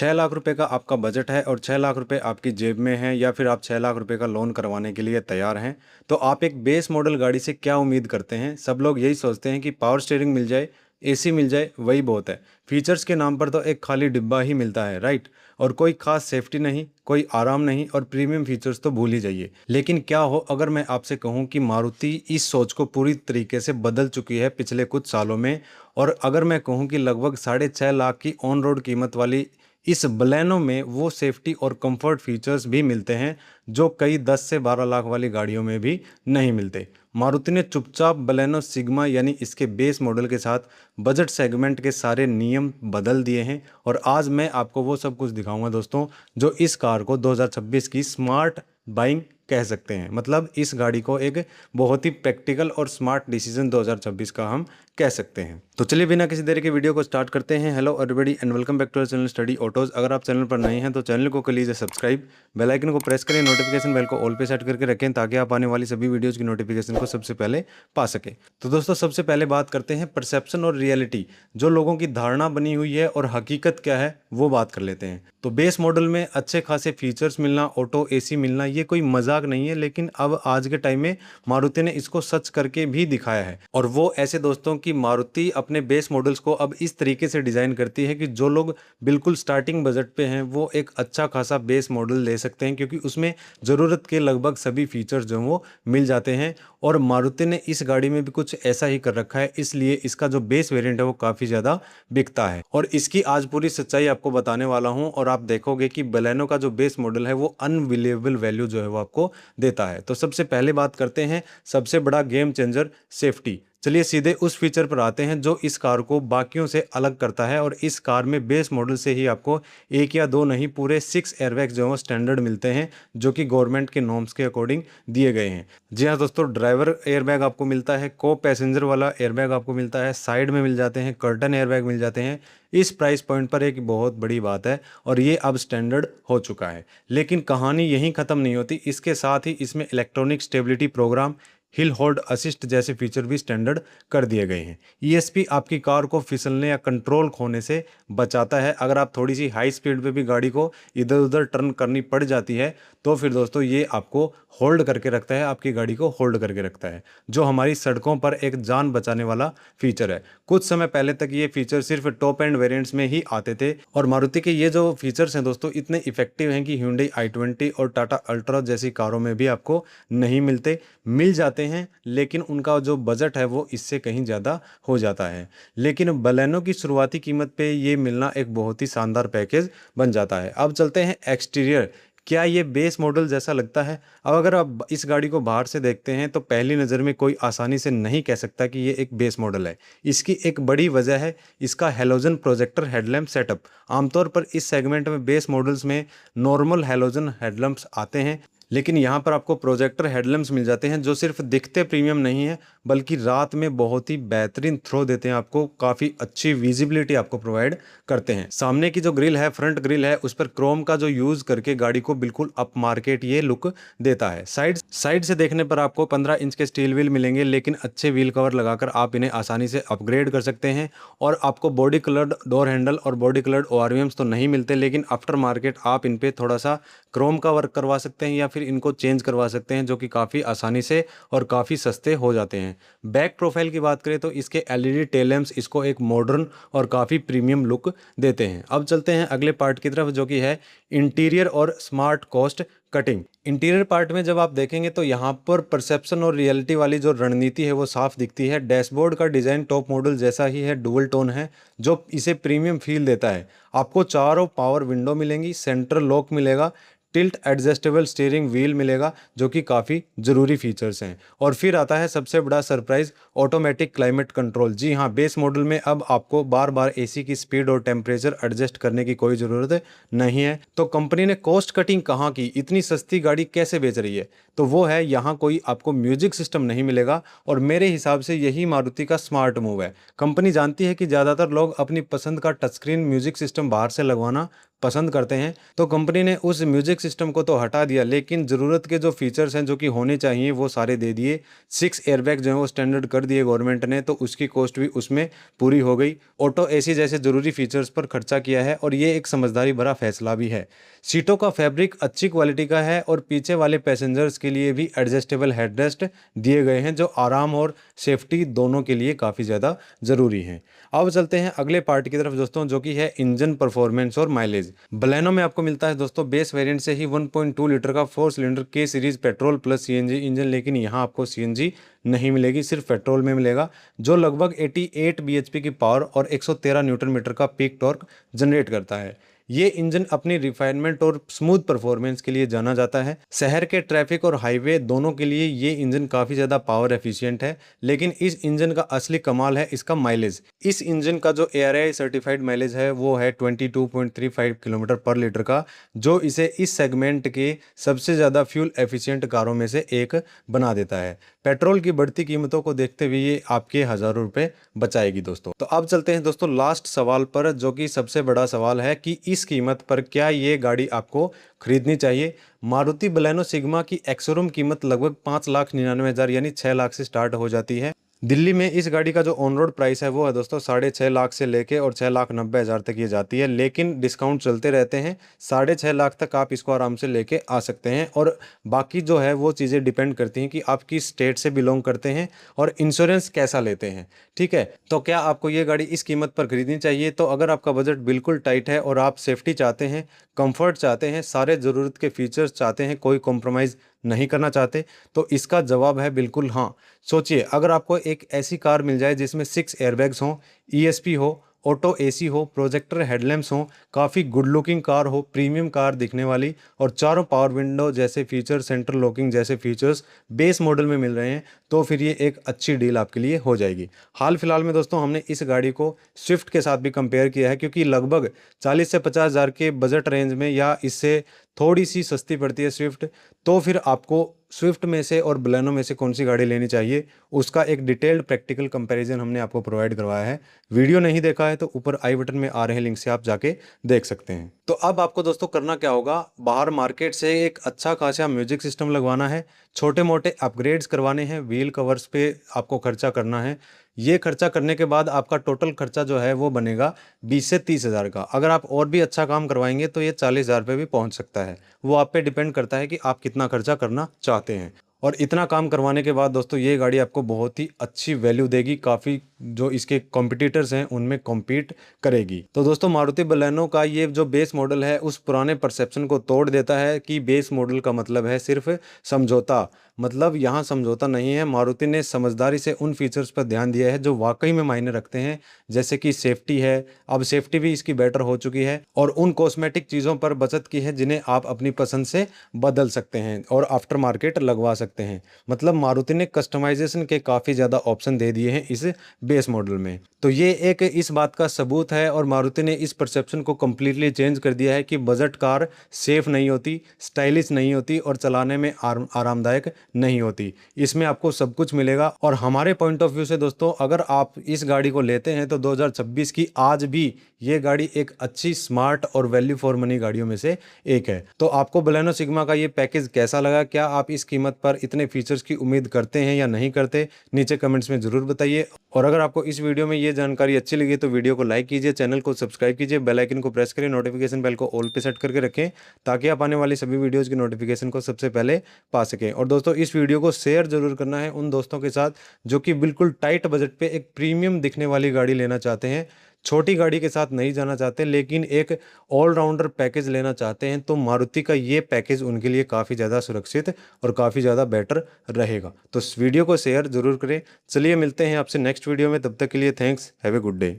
6 लाख रुपए का आपका बजट है और 6 लाख रुपए आपकी जेब में है या फिर आप 6 लाख रुपए का लोन करवाने के लिए तैयार हैं, तो आप एक बेस मॉडल गाड़ी से क्या उम्मीद करते हैं? सब लोग यही सोचते हैं कि पावर स्टीयरिंग मिल जाए, एसी मिल जाए, वही बहुत है। फीचर्स के नाम पर तो एक खाली डिब्बा ही मिलता है, राइट? और कोई खास सेफ्टी नहीं, कोई आराम नहीं और प्रीमियम फीचर्स तो भूल ही जाइए। लेकिन क्या हो अगर मैं आपसे कहूं कि मारुति इस सोच को पूरी तरीके से बदल चुकी है पिछले कुछ सालों में। और अगर मैं कहूं कि लगभग 6.5 लाख की ऑन रोड कीमत वाली इस बलेनो में वो सेफ्टी और कंफर्ट फीचर्स भी मिलते हैं जो कई 10 से 12 लाख वाली गाड़ियों में भी नहीं मिलते। मारुति ने चुपचाप बलेनो सिग्मा यानी इसके बेस मॉडल के साथ बजट सेगमेंट के सारे नियम बदल दिए हैं और आज मैं आपको वो सब कुछ दिखाऊंगा दोस्तों, जो इस कार को 2026 की स्मार्ट बाइंग कह सकते हैं। मतलब इस गाड़ी को एक बहुत ही प्रैक्टिकल और स्मार्ट डिसीजन 2026 का हम कह सकते हैं। तो चलिए बिना किसी देरी के वीडियो को स्टार्ट करते हैं। Hello everybody and welcome back to our channel study autos. अगर आप चैनल पर नए हैं तो चैनल को कर लीजिए सब्सक्राइब, बेल आइकन को प्रेस करें, नोटिफिकेशन बेल को ऑल पे सेट करके रखें ताकि आप आने वाली सभी वीडियोज की नोटिफिकेशन को सबसे पहले पा सके। तो दोस्तों सबसे पहले बात करते हैं परसेप्शन और रियलिटी, जो लोगों की धारणा बनी हुई है और हकीकत क्या है वो बात कर लेते हैं। तो बेस मॉडल में अच्छे खासे फीचर्स मिलना, ऑटो एसी मिलना, ये कोई मजाक नहीं है, लेकिन अब आज के टाइम में मारुति ने इसको सच करके भी दिखाया है। और वो ऐसे दोस्तों की मारुति अपने बेस मॉडल्स को अब इस तरीके से डिजाइन करती है कि जो लोग बिल्कुल स्टार्टिंग बजट पे हैं वो एक अच्छा खासा बेस मॉडल ले सकते हैं, क्योंकि उसमें ज़रूरत के लगभग सभी फीचर्स जो हैं वो मिल जाते हैं। और मारुति ने इस गाड़ी में भी कुछ ऐसा ही कर रखा है, इसलिए इसका जो बेस वेरिएंट है वो काफ़ी ज़्यादा बिकता है। और इसकी आज पूरी सच्चाई आपको बताने वाला हूँ और आप देखोगे कि बलेनो का जो बेस मॉडल है वो अनबिलीवेबल वैल्यू जो है वो आपको देता है। तो सबसे पहले बात करते हैं सबसे बड़ा गेम चेंजर, सेफ्टी। चलिए सीधे उस फीचर पर आते हैं जो इस कार को बाकियों से अलग करता है। और इस कार में बेस मॉडल से ही आपको एक या दो नहीं, पूरे 6 एयरबैग्स जो है स्टैंडर्ड मिलते हैं, जो कि गवर्नमेंट के नॉर्म्स के अकॉर्डिंग दिए गए हैं। जी हाँ दोस्तों, ड्राइवर एयरबैग आपको मिलता है, को पैसेंजर वाला एयरबैग आपको मिलता है, साइड में मिल जाते हैं, कर्टन एयरबैग मिल जाते हैं। इस प्राइस पॉइंट पर एक बहुत बड़ी बात है और ये अब स्टैंडर्ड हो चुका है। लेकिन कहानी यहीं ख़त्म नहीं होती, इसके साथ ही इसमें electronic stability programme, hill hold assist जैसे फीचर भी स्टैंडर्ड कर दिए गए हैं। ईएसपी आपकी कार को फिसलने या कंट्रोल खोने से बचाता है। अगर आप थोड़ी सी हाई स्पीड पे भी गाड़ी को इधर उधर टर्न करनी पड़ जाती है तो फिर दोस्तों ये आपको होल्ड करके रखता है, आपकी गाड़ी को होल्ड करके रखता है, जो हमारी सड़कों पर एक जान बचाने वाला फीचर है। कुछ समय पहले तक ये फीचर सिर्फ टॉप एंड वेरिएंट्स में ही आते थे और मारुति के ये जो फीचर्स हैं दोस्तों इतने इफेक्टिव हैं कि Hyundai i20 और टाटा अल्ट्रा जैसी कारों में भी आपको नहीं मिलते। मिल जाते हैं लेकिन उनका जो बजट है वो इससे कहीं ज़्यादा हो जाता है। लेकिन बलेनो की शुरुआती कीमत पे ये मिलना एक बहुत ही शानदार पैकेज बन जाता है। अब चलते हैं एक्सटीरियर। क्या ये बेस मॉडल जैसा लगता है? अब अगर आप इस गाड़ी को बाहर से देखते हैं तो पहली नज़र में कोई आसानी से नहीं कह सकता कि ये एक बेस मॉडल है। इसकी एक बड़ी वजह है इसका हेलोजन प्रोजेक्टर हेडलैम्प सेटअप। आमतौर पर इस सेगमेंट में बेस मॉडल्स में नॉर्मल हेलोजन हेडलैम्प्स आते हैं, लेकिन यहाँ पर आपको प्रोजेक्टर हेडलैम्प्स मिल जाते हैं जो सिर्फ दिखते प्रीमियम नहीं है बल्कि रात में बहुत ही बेहतरीन थ्रो देते हैं, आपको काफ़ी अच्छी विजिबिलिटी आपको प्रोवाइड करते हैं। सामने की जो ग्रिल है, फ्रंट ग्रिल है, उस पर क्रोम का जो यूज़ करके गाड़ी को बिल्कुल अप मार्केट ये लुक देता है। साइड से देखने पर आपको 15 इंच के स्टील व्हील मिलेंगे, लेकिन अच्छे व्हील कवर लगाकर आप इन्हें आसानी से अपग्रेड कर सकते हैं। और आपको बॉडी कलर्ड डोर हैंडल और बॉडी कलर्ड ORVMs तो नहीं मिलते, लेकिन आफ्टर मार्केट आप इन पे थोड़ा सा क्रोम का वर्क करवा सकते हैं या फिर इनको चेंज करवा सकते हैं, जो कि काफ़ी आसानी से और काफ़ी सस्ते हो जाते हैं। बैक प्रोफाइल की बात करें तो इसके LED टेल लैंप्स इसको एक मॉडर्न और काफ़ी प्रीमियम लुक देते हैं। अब चलते हैं अगले पार्ट की तरफ, जो कि है इंटीरियर और smart cost cutting. Interior part में जब आप देखेंगे तो यहाँ पर परसेप्शन और रियलिटी वाली जो रणनीति है वो साफ दिखती है। डैशबोर्ड का डिज़ाइन टॉप मॉडल जैसा ही है, डुअल टोन है जो इसे प्रीमियम फील देता है। आपको चारों पावर विंडो मिलेंगी, सेंट्रल लॉक मिलेगा, टिल्ट एडजस्टेबल स्टीयरिंग व्हील मिलेगा, जो कि काफ़ी ज़रूरी फीचर्स हैं। और फिर आता है सबसे बड़ा सरप्राइज, ऑटोमेटिक क्लाइमेट कंट्रोल। जी हाँ, बेस मॉडल में अब आपको बार बार एसी की स्पीड और टेम्परेचर एडजस्ट करने की कोई ज़रूरत नहीं है। तो कंपनी ने कॉस्ट कटिंग कहाँ की, इतनी सस्ती गाड़ी कैसे बेच रही है? तो वो है यहाँ कोई आपको म्यूजिक सिस्टम नहीं मिलेगा और मेरे हिसाब से यही मारुति का स्मार्ट मूव है। कंपनी जानती है कि ज़्यादातर लोग अपनी पसंद का टच स्क्रीन म्यूजिक सिस्टम बाहर से लगवाना पसंद करते हैं, तो कंपनी ने उस म्यूजिक सिस्टम को तो हटा दिया, लेकिन ज़रूरत के जो फीचर्स हैं जो कि होने चाहिए वो सारे दे दिए। 6 एयरबैग जो है वो स्टैंडर्ड कर दिए गवर्नमेंट ने, तो उसकी कॉस्ट भी उसमें पूरी हो गई। ऑटो एसी जैसे ज़रूरी फीचर्स पर खर्चा किया है और ये एक समझदारी भरा फैसला भी है। सीटों का फैब्रिक अच्छी क्वालिटी का है और पीछे वाले पैसेंजर्स के लिए भी एडजस्टेबल हेडरेस्ट दिए गए हैं, जो आराम और सेफ्टी दोनों के लिए काफ़ी ज़्यादा ज़रूरी हैं। अब चलते हैं अगले पार्ट की तरफ दोस्तों, जो कि है इंजन परफॉर्मेंस और माइलेज। बलेनो में आपको मिलता है दोस्तों बेस वेरिएंट से ही 1.2 लीटर का 4 सिलेंडर के series petrol plus CNG engine, लेकिन यहाँ आपको सीएनजी नहीं मिलेगी, सिर्फ पेट्रोल में मिलेगा, जो लगभग 88 बीएचपी की पावर और 113 न्यूटन मीटर का पीक टॉर्क जनरेट करता है। ये इंजन अपनी रिफाइनमेंट और स्मूथ परफॉर्मेंस के लिए जाना जाता है। शहर के ट्रैफिक और हाईवे दोनों के लिए ये इंजन काफ़ी ज़्यादा पावर एफिशिएंट है। लेकिन इस इंजन का असली कमाल है इसका माइलेज। इस इंजन का जो ARAI सर्टिफाइड माइलेज है वो है 22.35 किलोमीटर पर लीटर का, जो इसे इस सेगमेंट के सबसे ज़्यादा फ्यूल एफिशिएंट कारों में से एक बना देता है। पेट्रोल की बढ़ती कीमतों को देखते हुए ये आपके हज़ारों रुपए बचाएगी दोस्तों। तो अब चलते हैं दोस्तों लास्ट सवाल पर, जो कि सबसे बड़ा सवाल है कि इस कीमत पर क्या ये गाड़ी आपको खरीदनी चाहिए। मारुति बलेनो सिग्मा की एक्स-शोरूम कीमत लगभग 5,99,000 यानी 6 लाख से स्टार्ट हो जाती है। दिल्ली में इस गाड़ी का जो ऑन रोड प्राइस है वो है दोस्तों 6.5 लाख से लेके और 6,90,000 तक ये जाती है, लेकिन डिस्काउंट चलते रहते हैं। 6.5 लाख तक आप इसको आराम से लेके आ सकते हैं। और बाकी जो है वो चीज़ें डिपेंड करती हैं कि आप किस स्टेट से बिलोंग करते हैं और इंश्योरेंस कैसा लेते हैं। ठीक है, तो क्या आपको ये गाड़ी इस कीमत पर खरीदनी चाहिए? तो अगर आपका बजट बिल्कुल टाइट है और आप सेफ्टी चाहते हैं, कंफर्ट चाहते हैं, सारे ज़रूरत के फीचर्स चाहते हैं, कोई कॉम्प्रोमाइज़ नहीं करना चाहते, तो इसका जवाब है बिल्कुल हाँ। सोचिए, अगर आपको एक ऐसी कार मिल जाए जिसमें 6 एयरबैग्स हों, ESP हो, ऑटो एसी हो, प्रोजेक्टर हेडलैम्प्स हों, काफ़ी गुड लुकिंग कार हो, प्रीमियम कार दिखने वाली, और चारों पावर विंडो जैसे फीचर, सेंट्रल लॉकिंग जैसे फीचर्स बेस मॉडल में मिल रहे हैं, तो फिर ये एक अच्छी डील आपके लिए हो जाएगी। हाल फिलहाल में दोस्तों हमने इस गाड़ी को स्विफ्ट के साथ भी कंपेयर किया है, क्योंकि लगभग 40 से 50,000 के बजट रेंज में या इससे थोड़ी सी सस्ती पड़ती है स्विफ्ट। तो फिर आपको स्विफ्ट में से और बलेनो में से कौन सी गाड़ी लेनी चाहिए, उसका एक डिटेल्ड प्रैक्टिकल कंपैरिजन हमने आपको प्रोवाइड करवाया है। वीडियो नहीं देखा है तो ऊपर आई बटन में आ रहे लिंक से आप जाके देख सकते हैं। तो अब आपको दोस्तों करना क्या होगा, बाहर मार्केट से एक अच्छा खासा म्यूजिक सिस्टम लगवाना है, छोटे मोटे अपग्रेड्स करवाने हैं, व्हील कवर्स पे आपको खर्चा करना है। ये खर्चा करने के बाद आपका टोटल खर्चा जो है वो बनेगा 20 से 30,000 का। अगर आप और भी अच्छा काम करवाएंगे तो ये 40,000 पे भी पहुंच सकता है। वो आप पे डिपेंड करता है कि आप कितना खर्चा करना चाहते हैं। और इतना काम करवाने के बाद दोस्तों ये गाड़ी आपको बहुत ही अच्छी वैल्यू देगी, काफ़ी जो इसके कॉम्पिटिटर्स हैं उनमें कॉम्पीट करेगी। तो दोस्तों मारुति बलेनो का ये जो बेस मॉडल है उस पुराने परसेप्शन को तोड़ देता है कि बेस मॉडल का मतलब है सिर्फ समझौता। मतलब यहाँ समझौता नहीं है। मारुति ने समझदारी से उन फीचर्स पर ध्यान दिया है जो वाकई में मायने रखते हैं, जैसे कि सेफ्टी है, अब सेफ्टी भी इसकी बेटर हो चुकी है, और उन कॉस्मेटिक चीज़ों पर बचत की है जिन्हें आप अपनी पसंद से बदल सकते हैं और आफ्टर मार्केट लगवा सकते हैं। मतलब मारुति ने कस्टमाइजेशन के काफ़ी ज़्यादा ऑप्शन दे दिए हैं इस बेस मॉडल में। तो ये एक इस बात का सबूत है, और मारुति ने इस परसेप्शन को कम्प्लीटली चेंज कर दिया है कि बजट कार सेफ नहीं होती, स्टाइलिश नहीं होती और चलाने में आरामदायक नहीं होती। इसमें आपको सब कुछ मिलेगा। और हमारे पॉइंट ऑफ व्यू से दोस्तों अगर आप इस गाड़ी को लेते हैं तो 2026 की आज भी ये गाड़ी एक अच्छी स्मार्ट और वैल्यू फॉर मनी गाड़ियों में से एक है। तो आपको बलेनो सिग्मा का ये पैकेज कैसा लगा? क्या आप इस कीमत पर इतने फीचर्स की उम्मीद करते हैं या नहीं करते? नीचे कमेंट्स में ज़रूर बताइए। और अगर आपको इस वीडियो में ये जानकारी अच्छी लगी तो वीडियो को लाइक कीजिए, चैनल को सब्सक्राइब कीजिए, बेल आइकन को प्रेस करें, नोटिफिकेशन बेल को ऑल पे सेट करके रखें ताकि आप आने वाली सभी वीडियोज़ की नोटिफिकेशन को सबसे पहले पा सकें। और दोस्तों इस वीडियो को शेयर जरूर करना है उन दोस्तों के साथ जो कि बिल्कुल टाइट बजट पे एक प्रीमियम दिखने वाली गाड़ी लेना चाहते हैं, छोटी गाड़ी के साथ नहीं जाना चाहते, लेकिन एक ऑलराउंडर पैकेज लेना चाहते हैं। तो मारुति का ये पैकेज उनके लिए काफ़ी ज़्यादा सुरक्षित और काफ़ी ज़्यादा बेटर रहेगा। तो इस वीडियो को शेयर जरूर करें। चलिए मिलते हैं आपसे नेक्स्ट वीडियो में, तब तक के लिए thanks, have a good day.